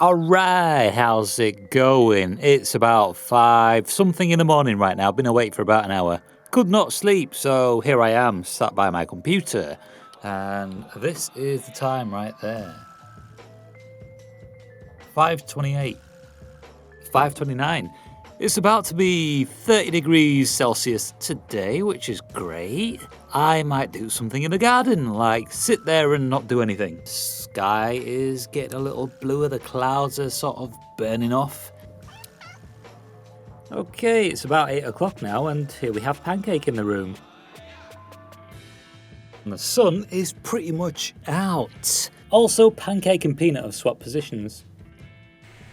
Alright, how's it going? It's about 5 something in the morning right now. Been awake for about an hour. Could not sleep, so here I am, sat by my computer. And this is the time right there. 5:28. 5:29. It's about to be 30 degrees Celsius today, which is great. I might do something in the garden, like sit there and not do anything. Sky is getting a little bluer, the clouds are sort of burning off. Okay, it's about 8 o'clock now, and here we have Pancake in the room. And the sun is pretty much out. Also, Pancake and Peanut have swapped positions.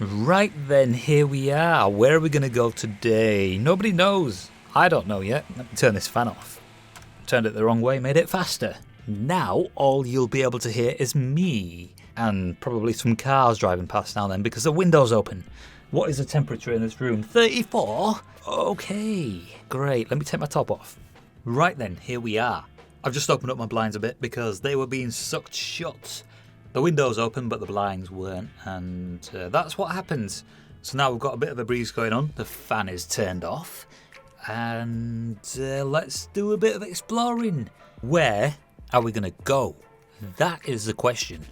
Right then, here we are. Where are we going to go today? Nobody knows. I don't know yet. Let me turn this fan off. Turned it the wrong way, made it faster. Now, all you'll be able to hear is me. And probably some cars driving past now then, because the window's open. What is the temperature in this room? 34? Okay, great. Let me take my top off. Right then, here we are. I've just opened up my blinds a bit because they were being sucked shut. The window's open, but the blinds weren't, and that's what happens. So now we've got a bit of a breeze going on. The fan is turned off, and let's do a bit of exploring. Where are we going to go? That is the question.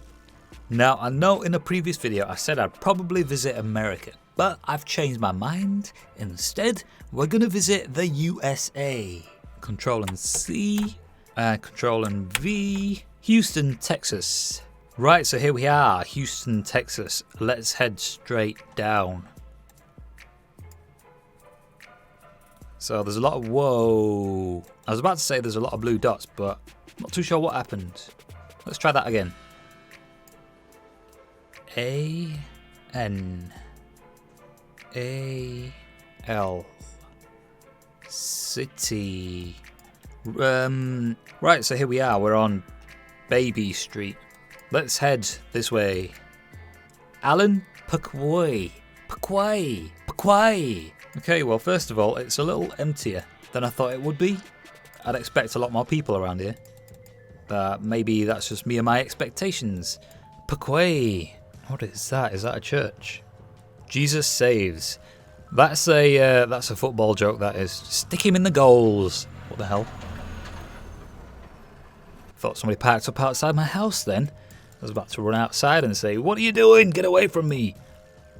Now, I know in a previous video I said I'd probably visit America, but I've changed my mind. Instead, we're going to visit the USA. Control and C, Control and V, Houston, Texas. Right, so here we are, Houston, Texas. Let's head straight down. So there's a lot of, whoa. I was about to say there's a lot of blue dots, but I'm not too sure what happened. Let's try that again. A-N-A-L. City. Right, so here we are. We're on Baby Street. Let's head this way. Alan Paquay. Okay, well, first of all, it's a little emptier than I thought it would be. I'd expect a lot more people around here. But maybe that's just me and my expectations. Paquay. What is that? Is that a church? Jesus saves. That's a football joke, that is. Stick him in the goals. What the hell? Thought somebody parked up outside my house then. I was about to run outside and say, "What are you doing? Get away from me."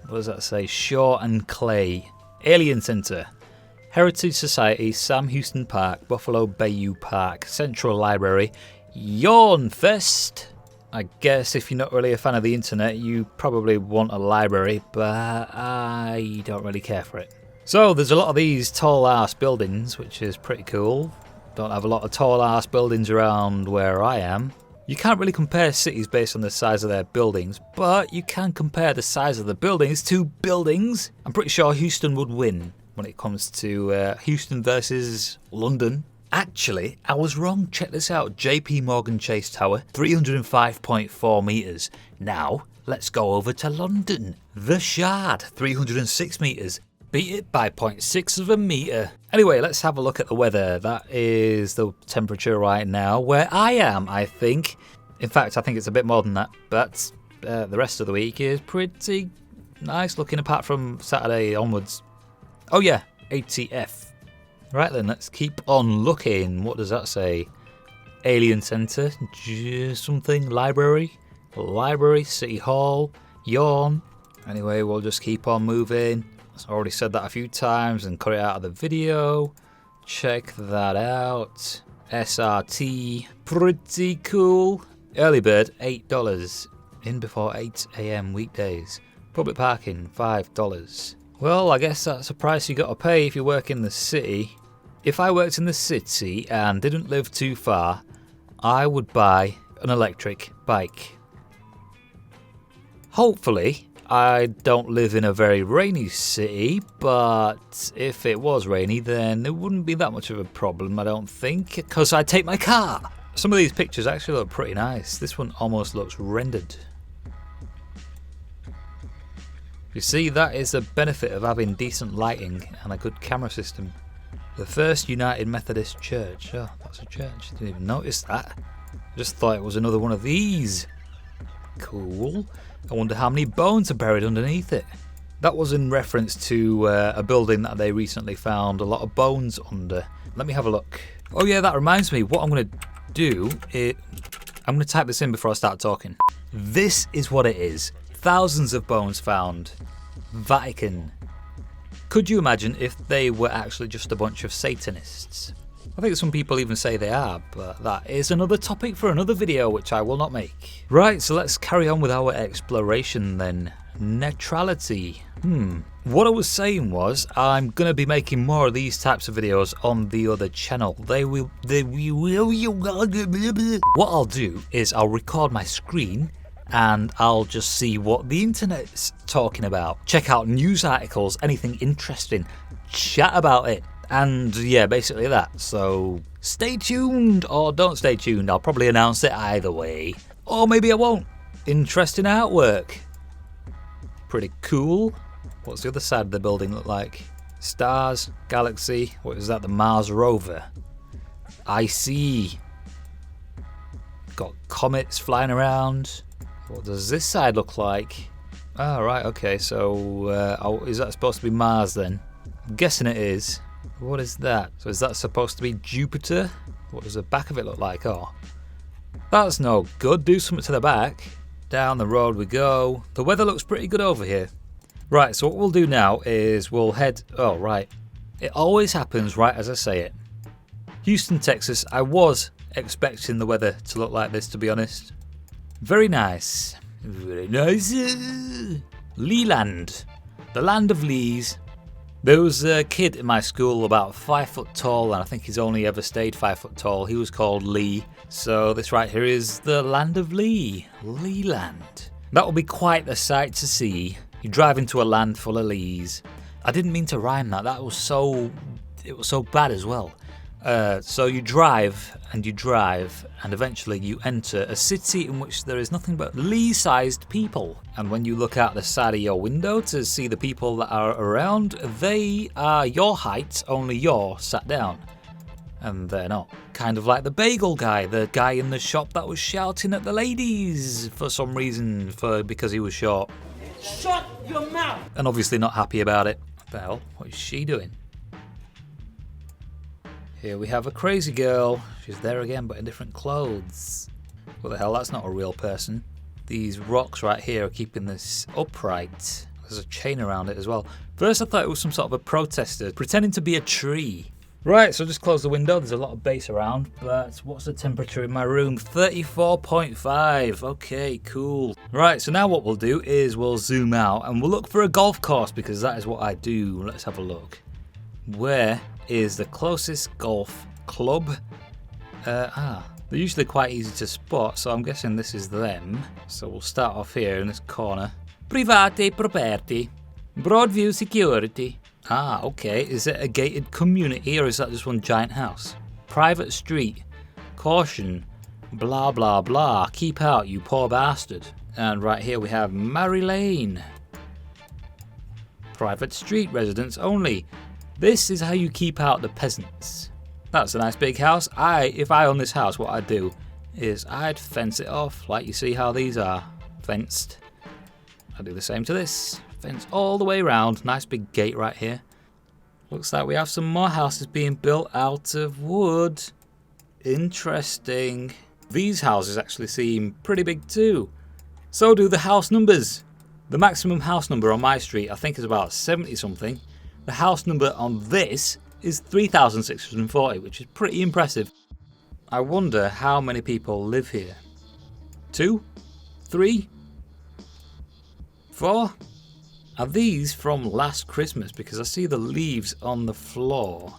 What does that say? Shaw and Clay. Alien Center. Heritage Society, Sam Houston Park, Buffalo Bayou Park, Central Library, Yawn Fest. I guess if you're not really a fan of the internet, you probably want a library, but I don't really care for it. So there's a lot of these tall ass buildings, which is pretty cool. Don't have a lot of tall ass buildings around where I am. You can't really compare cities based on the size of their buildings, but you can compare the size of the buildings to buildings. I'm pretty sure Houston would win when it comes to Houston versus London. Actually, I was wrong. Check this out. JP Morgan Chase Tower, 305.4 metres. Now, let's go over to London. The Shard, 306 metres. Beat it by 0.6 of a metre. Anyway, let's have a look at the weather. That is the temperature right now where I am, I think. In fact, I think it's a bit more than that. But the rest of the week is pretty nice looking apart from Saturday onwards. Oh yeah, ATF. Right then, let's keep on looking. What does that say? Alien Center, something, library, City Hall, Yawn. Anyway, we'll just keep on moving. I've already said that a few times and cut it out of the video. Check that out. SRT, pretty cool. Early bird, $8. In before 8 AM weekdays. Public parking, $5. Well, I guess that's a price you got to pay if you work in the city. If I worked in the city and didn't live too far, I would buy an electric bike. Hopefully, I don't live in a very rainy city, but if it was rainy, then it wouldn't be that much of a problem, I don't think, because I'd take my car. Some of these pictures actually look pretty nice. This one almost looks rendered. You see, that is the benefit of having decent lighting and a good camera system. The First United Methodist Church. Oh, that's a church. Didn't even notice that. I just thought it was another one of these. Cool. I wonder how many bones are buried underneath it. That was in reference to a building that they recently found a lot of bones under. Let me have a look. Oh yeah, that reminds me. What I'm going to do is... I'm going to type this in before I start talking. This is what it is. Thousands of bones found. Vatican. Could you imagine if they were actually just a bunch of Satanists? I think some people even say they are, but that is another topic for another video, which I will not make. Right, so let's carry on with our exploration then. Neutrality. What I was saying was, I'm going to be making more of these types of videos on the other channel. What I'll do is I'll record my screen and I'll just see what the internet's talking about. Check out news articles, anything interesting, chat about it. And yeah, basically that. So stay tuned or don't stay tuned. I'll probably announce it either way. Or maybe I won't. Interesting artwork. Pretty cool. What's the other side of the building look like? Stars, galaxy. What is that? The Mars rover. I see. Got comets flying around. What does this side look like? Oh, right, okay. So is that supposed to be Mars then? I'm guessing it is. What is that? So is that supposed to be Jupiter? What does the back of it look like? Oh, that's no good. Do something to the back. Down the road we go. The weather looks pretty good over here. Right, so what we'll do now is we'll head... Oh, right. It always happens right as I say it. Houston, Texas. I was expecting the weather to look like this, to be honest. Very nice. Very nice. Leland. The land of Lees. There was a kid in my school about 5 foot tall, and I think he's only ever stayed 5 foot tall. He was called Lee. So this right here is the land of Lee. Leland. That will be quite the sight to see. You drive into a land full of Lees. I didn't mean to rhyme that. It was so bad as well. So you drive, and eventually you enter a city in which there is nothing but Lee-sized people. And when you look out the side of your window to see the people that are around, they are your height, only you're sat down. And they're not. Kind of like the bagel guy, the guy in the shop that was shouting at the ladies for some reason, because he was short. Shut your mouth! And obviously not happy about it. What the hell? What is she doing? Here we have a crazy girl. She's there again, but in different clothes. What the hell? That's not a real person. These rocks right here are keeping this upright. There's a chain around it as well. First I thought it was some sort of a protester pretending to be a tree. Right, so just close the window. There's a lot of bass around, but what's the temperature in my room? 34.5. Okay, cool. Right, so now what we'll do is we'll zoom out and we'll look for a golf course because that is what I do. Let's have a look. Where is the closest golf club? They're usually quite easy to spot, so I'm guessing this is them. So we'll start off here in this corner. Private property. Broadview security. Okay. Is it a gated community or is that just one giant house? Private street. Caution. Blah, blah, blah. Keep out, you poor bastard. And right here we have Mary Lane. Private street residents only. This is how you keep out the peasants. That's a nice big house. If I own this house, what I'd do is I'd fence it off like you see how these are fenced. I'll do the same to this. Fence all the way around. Nice big gate right here. Looks like we have some more houses being built out of wood. Interesting. These houses actually seem pretty big too. So do the house numbers. The maximum house number on my street I think is about 70 something. The house number on this is 3,640, which is pretty impressive. I wonder how many people live here. 2? 3? 4? Are these from last Christmas? Because I see the leaves on the floor.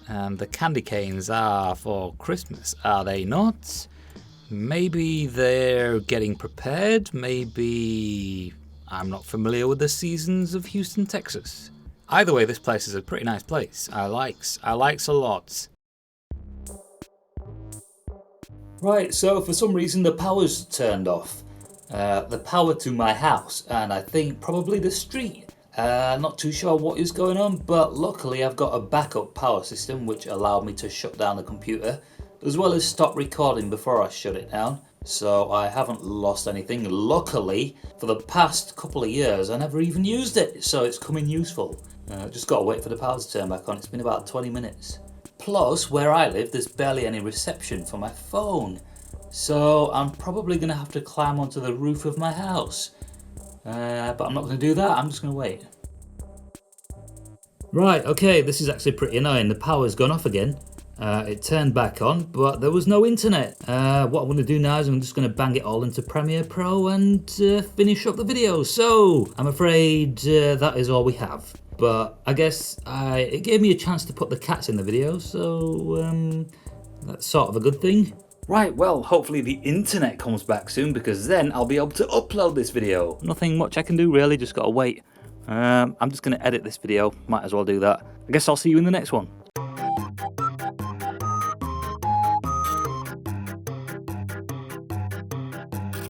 And the candy canes are for Christmas, are they not? Maybe they're getting prepared. Maybe I'm not familiar with the seasons of Houston, Texas. Either way, this place is a pretty nice place. I likes a lot. Right, so for some reason the power's turned off. The power to my house, and I think probably the street. Not too sure what is going on, but luckily I've got a backup power system which allowed me to shut down the computer, as well as stop recording before I shut it down. so I haven't lost anything. Luckily, for the past couple of years, I never even used it, so it's coming useful. Just gotta wait for the power to turn back on. It's been about 20 minutes. Plus, where I live, there's barely any reception for my phone, so I'm probably gonna have to climb onto the roof of my house. But I'm not gonna do that, I'm just gonna wait. Right, okay, this is actually pretty annoying. The power's gone off again. It turned back on, but there was no internet. What I'm going to do now is I'm just going to bang it all into Premiere Pro and finish up the video. So, I'm afraid that is all we have. But I guess it gave me a chance to put the cats in the video, so that's sort of a good thing. Right, well, hopefully the internet comes back soon, because then I'll be able to upload this video. Nothing much I can do really, just gotta wait. I'm just going to edit this video, might as well do that. I guess I'll see you in the next one.